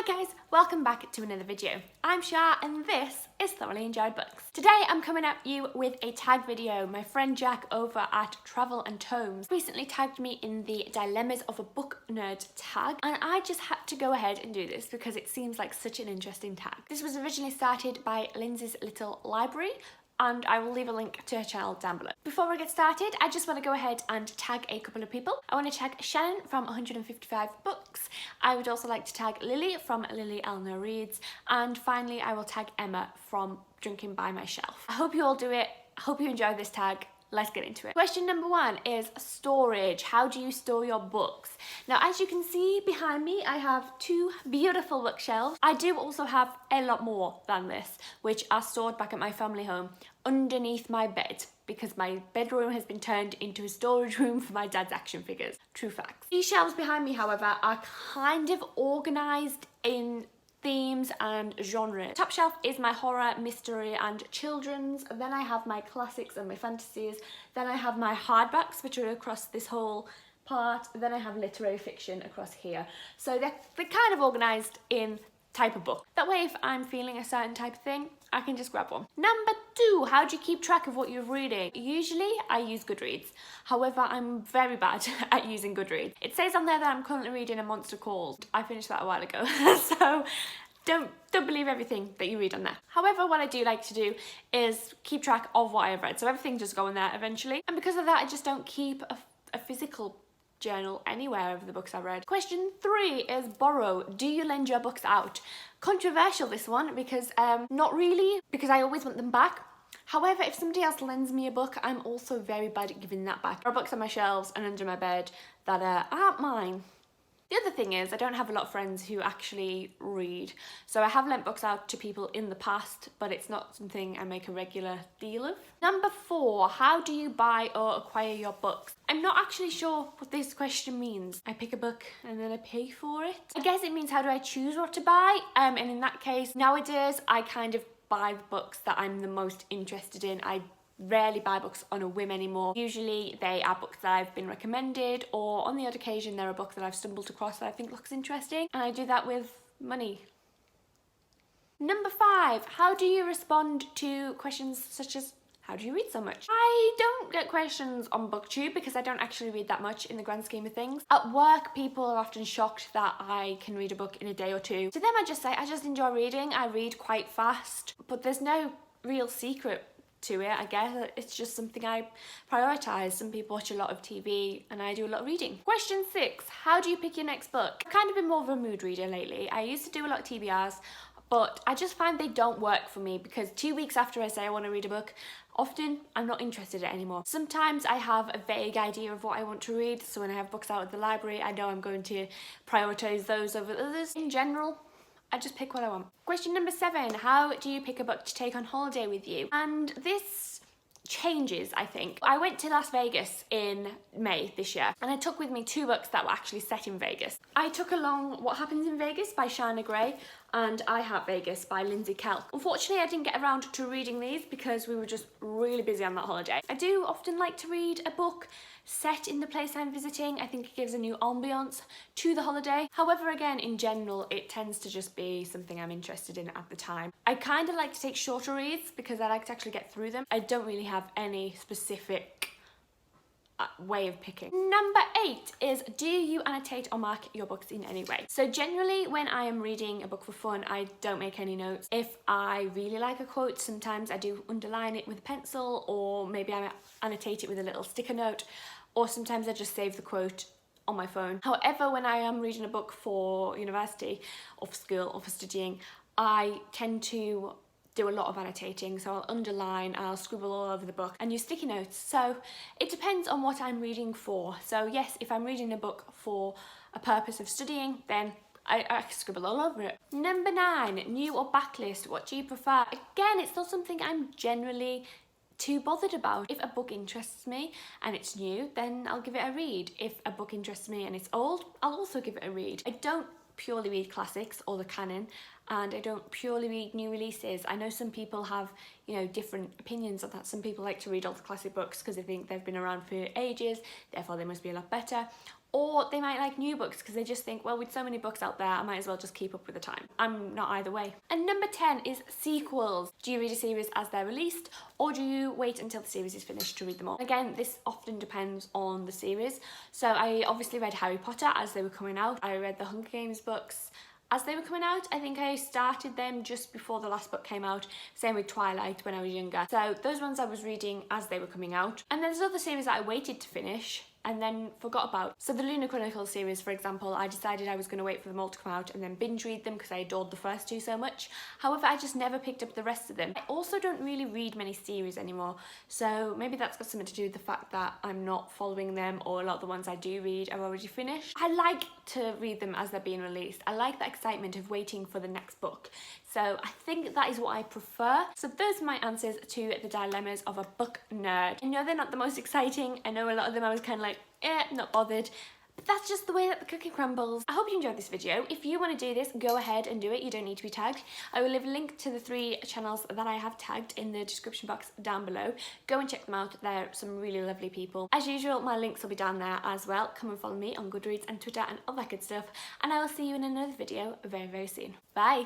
Hi guys, welcome back to another video. I'm Shah and this is Thoroughly Enjoyed Books. Today I'm coming at you with a tag video. My friend Jack over at Travel and Tomes recently tagged me in the Dilemmas of a Book Nerd tag, and I just had to go ahead and do this because it seems like such an interesting tag. This was originally started by Lindsay's Little Library, and I will leave a link to her channel down below. Before we get started, I just want to go ahead and tag a couple of people. I want to tag Shannon from 155 Books. I would also like to tag Lily from Lily Eleanor Reads. And finally, I will tag Emma from Drinking by My Shelf. I hope you all do it. I hope you enjoy this tag. Let's get into it. Question number 1 is storage. How do you store your books? Now, as you can see behind me, I have 2 beautiful bookshelves. I do also have a lot more than this, which are stored back at my family home underneath my bed because my bedroom has been turned into a storage room for my dad's action figures. True facts. These shelves behind me, however, are kind of organised in themes and genre. Top shelf is my horror, mystery and children's. Then I have my classics and my fantasies. Then I have my hardbacks, which are across this whole part. Then I have literary fiction across here. So they're kind of organised in type of book. That way, if I'm feeling a certain type of thing, I can just grab one. Number 2, how do you keep track of what you're reading? Usually I use Goodreads. However, I'm very bad at using Goodreads. It says on there that I'm currently reading A Monster Called. I finished that a while ago. So don't believe everything that you read on there. However, what I do like to do is keep track of what I have read. So everything just go in there eventually. And because of that, I just don't keep a physical journal anywhere of the books I've read. Question 3 is borrow. Do you lend your books out? Controversial, this one, because not really, because I always want them back. However, if somebody else lends me a book, I'm also very bad at giving that back. There are books on my shelves and under my bed that aren't mine. The other thing is I don't have a lot of friends who actually read, so I have lent books out to people in the past, but it's not something I make a regular deal of. Number 4, how do you buy or acquire your books? I'm not actually sure what this question means. I pick a book and then I pay for it. I guess it means how do I choose what to buy, and in that case, nowadays I kind of buy the books that I'm the most interested in. I rarely buy books on a whim anymore. Usually they are books that I've been recommended, or on the odd occasion they're a book that I've stumbled across that I think looks interesting, and I do that with money. Number 5, how do you respond to questions such as how do you read so much? I don't get questions on BookTube because I don't actually read that much in the grand scheme of things. At work, people are often shocked that I can read a book in a day or two. To them, I just say I just enjoy reading. I read quite fast, but there's no real secret to it. I guess it's just something I prioritise. Some people watch a lot of TV and I do a lot of reading. Question 6, how do you pick your next book? I've kind of been more of a mood reader lately. I used to do a lot of TBRs, but I just find they don't work for me because 2 weeks after I say I want to read a book, often I'm not interested in it anymore. Sometimes I have a vague idea of what I want to read, so when I have books out at the library, I know I'm going to prioritise those over others. In general, I just pick what I want. Question number 7, how do you pick a book to take on holiday with you? And this changes, I think. I went to Las Vegas in May this year, and I took with me 2 books that were actually set in Vegas. I took along What Happens in Vegas by Shana Gray and I Heart Vegas by Lindsay Kelk. Unfortunately, I didn't get around to reading these because we were just really busy on that holiday. I do often like to read a book set in the place I'm visiting. I think it gives a new ambiance to the holiday. However, again, in general, it tends to just be something I'm interested in at the time. I kind of like to take shorter reads because I like to actually get through them. I don't really have any specific way of picking. Number 8 is, do you annotate or mark your books in any way? So generally when I am reading a book for fun, I don't make any notes. If I really like a quote, sometimes I do underline it with a pencil, or maybe I annotate it with a little sticker note, or sometimes I just save the quote on my phone. However, when I am reading a book for university or for school or for studying, I tend to do a lot of annotating, so I'll underline, I'll scribble all over the book and use sticky notes. So it depends on what I'm reading for. So yes, if I'm reading a book for a purpose of studying, then I scribble all over it. Number 9, new or backlist, what do you prefer? Again, it's not something I'm generally too bothered about. If a book interests me and it's new, then I'll give it a read. If a book interests me and it's old, I'll also give it a read. I don't purely read classics or the canon, and I don't purely read new releases. I know some people have, you know, different opinions on that. Some people like to read all the classic books because they think they've been around for ages, therefore they must be a lot better. or they might like new books because they just think, well, with so many books out there, I might as well just keep up with the time. I'm not either way. And number 10 is sequels. Do you read a series as they're released, or do you wait until the series is finished to read them all? Again, this often depends on the series. So I obviously read Harry Potter as they were coming out. I read the Hunger Games books as they were coming out. I think I started them just before the last book came out. Same with Twilight when I was younger. So those ones I was reading as they were coming out. And there's other series that I waited to finish and then forgot about. So the Lunar Chronicles series, for example, I decided I was going to wait for them all to come out and then binge read them because I adored the first two so much. However, I just never picked up the rest of them. I also don't really read many series anymore, so maybe that's got something to do with the fact that I'm not following them, or a lot of the ones I do read are already finished. I like to read them as they're being released. I like the excitement of waiting for the next book. So I think that is what I prefer. So those are my answers to the dilemmas of a book nerd. I know they're not the most exciting. I know a lot of them I was kind of like, not bothered. But that's just the way that the cookie crumbles. I hope you enjoyed this video. If you want to do this, go ahead and do it. You don't need to be tagged. I will leave a link to the 3 channels that I have tagged in the description box down below. Go and check them out. They're some really lovely people. As usual, my links will be down there as well. Come and follow me on Goodreads and Twitter and all that good stuff. And I will see you in another video very, very soon. Bye!